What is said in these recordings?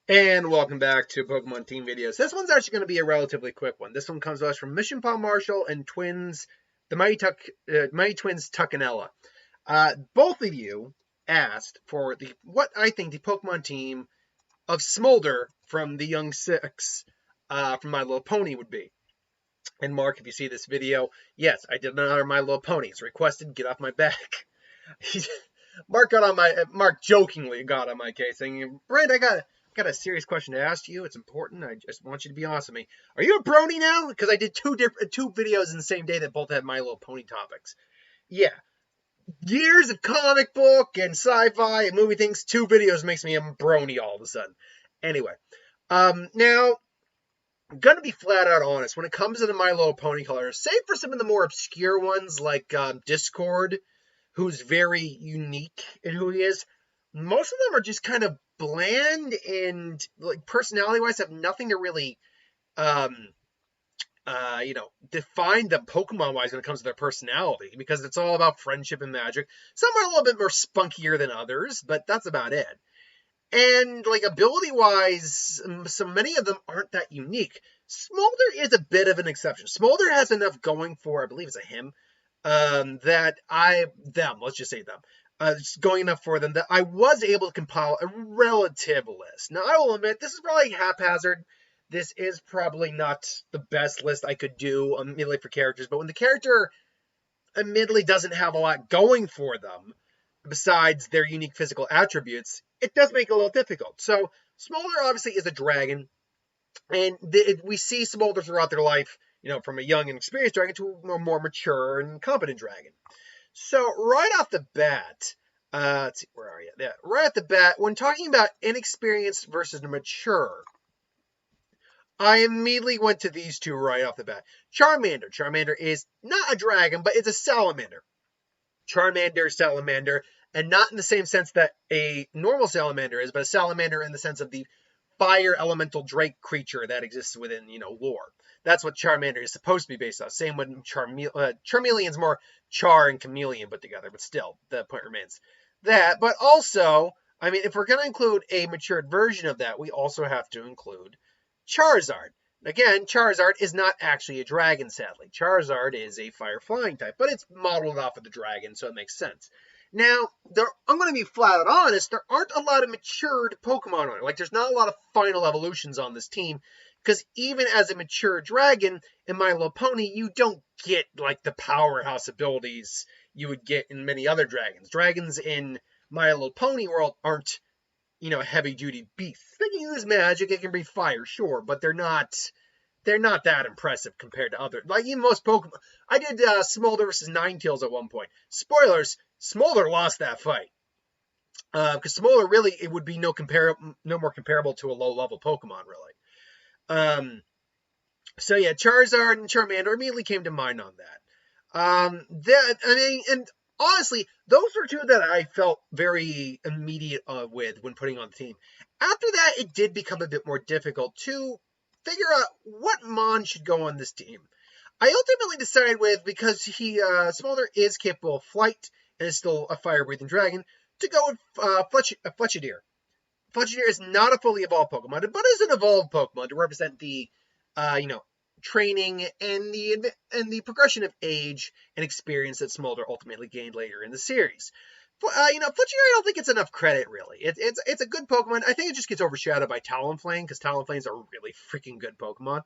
And welcome back to Pokemon Team Videos. This one's actually going to be a relatively quick one. This one comes to us from Mission Paw Marshall and the Mighty Twins Tuck and Ella. Both of you asked for what I think the Pokemon team of Smolder from the Young Six from My Little Pony would be. And Mark, if you see this video, yes, I did another My Little Pony. It's requested, get off my back. Mark jokingly got on my case, saying, "Brent, I got a serious question to ask you. It's important. I just want you to be honest with me. Are you a brony now? Because I did two videos in the same day that both had My Little Pony topics. Yeah, years of comic book and sci-fi and movie things. 2 videos makes me a brony all of a sudden. Anyway, now I'm gonna be flat out honest when it comes to the My Little Pony colors. Save for some of the more obscure ones like Discord, who's very unique in who he is. Most of them are just kind of bland and like personality-wise have nothing to really define them Pokemon-wise when it comes to their personality, because it's all about friendship and magic. Some are a little bit more spunkier than others, but that's about it. And like ability-wise, so many of them aren't that unique. Smolder is a bit of an exception. Smolder has enough going for, I believe it's a him, let's just say them, it's going enough for them that I was able to compile a relative list. Now, I will admit, this is probably haphazard. This is probably not the best list I could do, admittedly, for characters, but when the character admittedly doesn't have a lot going for them, besides their unique physical attributes, it does make it a little difficult. So, Smolder obviously is a dragon, and we see Smolder throughout their life, from a young and experienced dragon to a more mature and competent dragon. So right off the bat, let's see, where are you? Yeah, right off the bat, when talking about inexperienced versus mature, I immediately went to these two right off the bat. Charmander. Charmander is not a dragon, but it's a salamander. Charmander, salamander, and not in the same sense that a normal salamander is, but a salamander in the sense of the fire elemental drake creature that exists within, lore. That's what Charmander is supposed to be based on. Same with Charmeleon's more Char and Chameleon put together, but still, the point remains. That, but also, if we're going to include a matured version of that, we also have to include Charizard. Again, Charizard is not actually a dragon, sadly. Charizard is a fire flying type, but it's modeled off of the dragon, so it makes sense. Now, I'm going to be flat out honest, there aren't a lot of matured Pokemon on it. Like, there's not a lot of final evolutions on this team, because even as a mature dragon in My Little Pony, you don't get, like, the powerhouse abilities you would get in many other dragons. Dragons in My Little Pony world aren't, heavy-duty beasts. They can use magic, it can breathe fire, sure, but they're not that impressive compared to other. Like, even most Pokemon. I did Smolder versus Ninetales at one point. Spoilers, Smolder lost that fight. Because Smolder really, it would be no more comparable to a low-level Pokemon, really. So yeah, Charizard and Charmander immediately came to mind on that. And honestly, those were two that I felt very immediate with when putting on the team. After that, it did become a bit more difficult to figure out what Mon should go on this team. I ultimately decided because Smolder is capable of flight and is still a fire-breathing dragon, to go with Fletchideer. Fletchideer is not a fully evolved Pokemon, but is an evolved Pokemon to represent the, training and the progression of age and experience that Smolder ultimately gained later in the series. Fletchideer, I don't think it's enough credit, really. It's a good Pokemon. I think it just gets overshadowed by Talonflame, because Talonflame's a really freaking good Pokemon.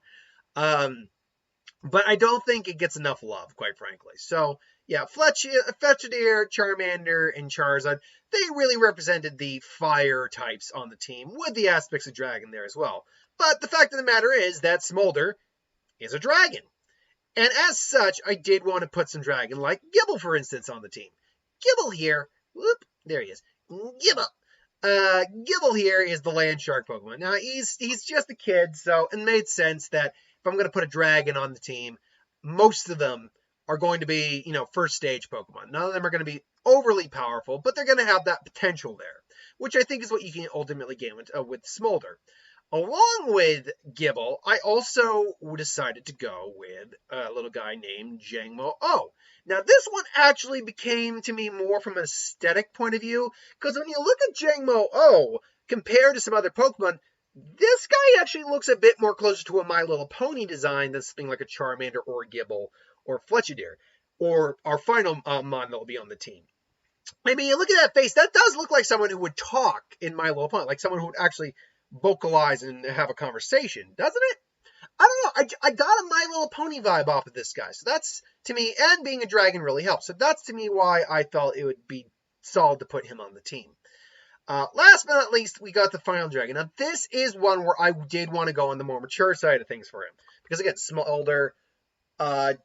But I don't think it gets enough love, quite frankly. So, yeah, Fletchideer, Charmander, and Charizard, they really represented the fire types on the team, with the aspects of dragon there as well. But the fact of the matter is that Smolder is a dragon. And as such, I did want to put some dragon, like Gible, for instance, on the team. Gible here, whoop, there he is. Gible here is the land shark Pokemon. Now, he's just a kid, so it made sense that if I'm going to put a dragon on the team, most of them are going to be, first stage Pokemon. None of them are going to be overly powerful, but they're going to have that potential there, which I think is what you can ultimately gain with Smolder. Along with Gible, I also decided to go with a little guy named Jangmo-O. Now, this one actually became to me more from an aesthetic point of view, because when you look at Jangmo-O, compared to some other Pokemon, This guy actually looks a bit more closer to a My Little Pony design than something like a Charmander or a Gibble or Fletchinder, or our final Mon that will be on the team. I mean, you look at that face, that does look like someone who would talk in My Little Pony, like someone who would actually vocalize and have a conversation, doesn't it? I don't know. I got a My Little Pony vibe off of this guy. So that's, to me, and being a dragon really helps. So that's, to me, why I felt it would be solid to put him on the team. Last but not least, we got the final dragon. Now, this is one where I did want to go on the more mature side of things for him. Because, again, Smolder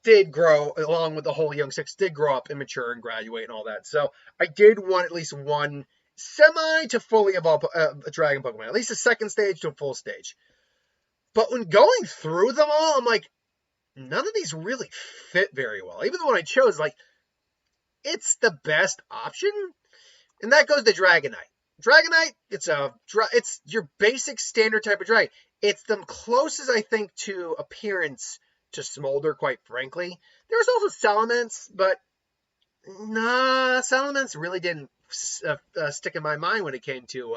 did grow, along with the whole Young Six, did grow up and mature and graduate and all that. So I did want at least one semi to fully evolve a dragon Pokemon. At least a second stage to a full stage. But when going through them all, I'm like, none of these really fit very well. Even the one I chose, like, it's the best option. And that goes to Dragonite. Dragonite, it's your basic standard type of dragon. It's the closest, I think, to appearance to Smolder, quite frankly. There's also Salamence, but nah, Salamence really didn't stick in my mind when it came to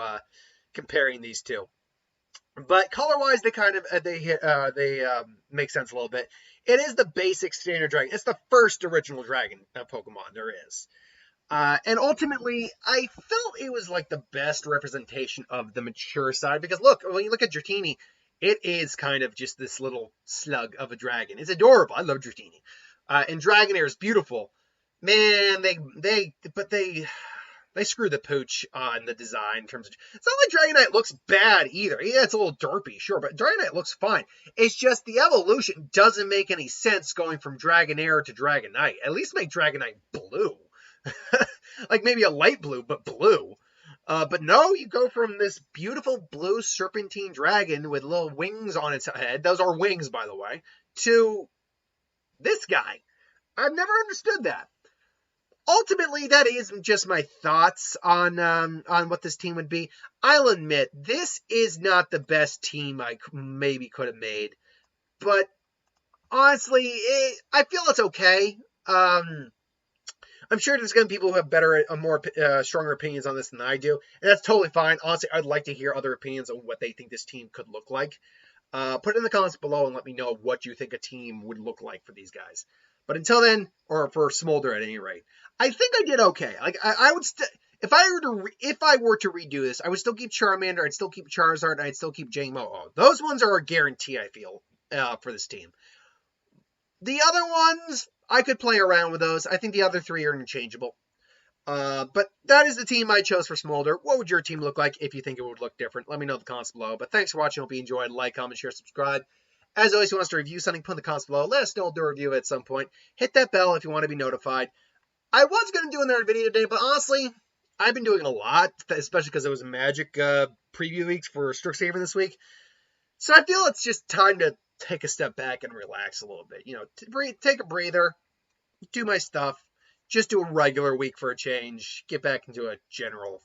comparing these two. But color-wise, they kind of make sense a little bit. It is the basic standard dragon. It's the first original dragon Pokemon there is. And ultimately, I felt it was like the best representation of the mature side. Because look, when you look at Dratini, it is kind of just this little slug of a dragon. It's adorable. I love Dratini. And Dragonair is beautiful. Man, they screw the pooch on the design in terms of... It's not like Dragonite looks bad either. Yeah, it's a little derpy, sure, but Dragonite looks fine. It's just the evolution doesn't make any sense going from Dragonair to Dragonite. At least make Dragonite blue. Like maybe a light blue, but blue. But no, you go from this beautiful blue serpentine dragon with little wings on its head. Those are wings, by the way. To this guy. I've never understood that. Ultimately, that isn't just my thoughts on what this team would be. I'll admit, this is not the best team I maybe could have made. But honestly, I feel it's okay. I'm sure there's going to be people who have better, more stronger opinions on this than I do. And that's totally fine. Honestly, I'd like to hear other opinions on what they think this team could look like. Put it in the comments below and let me know what you think a team would look like for these guys. But until then, or for Smolder at any rate, I think I did okay. Like I would if I were to redo this, I would still keep Charmander, I'd still keep Charizard, and I'd still keep Jangmo-O. Those ones are a guarantee, I feel, for this team. The other ones, I could play around with those. I think the other three are interchangeable. But that is the team I chose for Smolder. What would your team look like if you think it would look different? Let me know in the comments below. But thanks for watching. Hope you enjoyed. Like, comment, share, subscribe. As always, if you want us to review something, put in the comments below. Let us know. We'll do a review at some point. Hit that bell if you want to be notified. I was going to do another video today, but honestly, I've been doing a lot, especially because it was Magic preview weeks for Strixhaven this week. So I feel it's just time to take a step back and relax a little bit. You know, take a breather, do my stuff, just do a regular week for a change, get back into a general...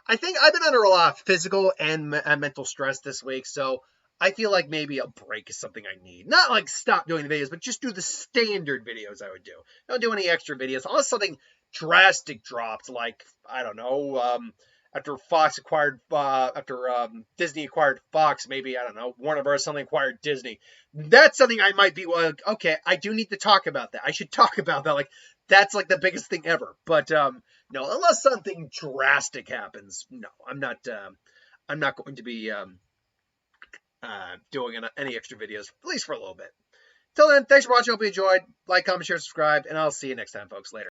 I think I've been under a lot of physical and mental stress this week, so I feel like maybe a break is something I need. Not like stop doing the videos, but just do the standard videos I would do. Don't do any extra videos. Unless something drastic dropped, like, I don't know, after Disney acquired Fox, maybe, I don't know, Warner Bros. Something acquired Disney. That's something I might be like, okay, I do need to talk about that. I should talk about that. Like, that's like the biggest thing ever. But, no, unless something drastic happens, no, I'm not going to be, doing any extra videos, at least for a little bit. Till then, thanks for watching. Hope you enjoyed. Like, comment, share, subscribe, and I'll see you next time, folks. Later.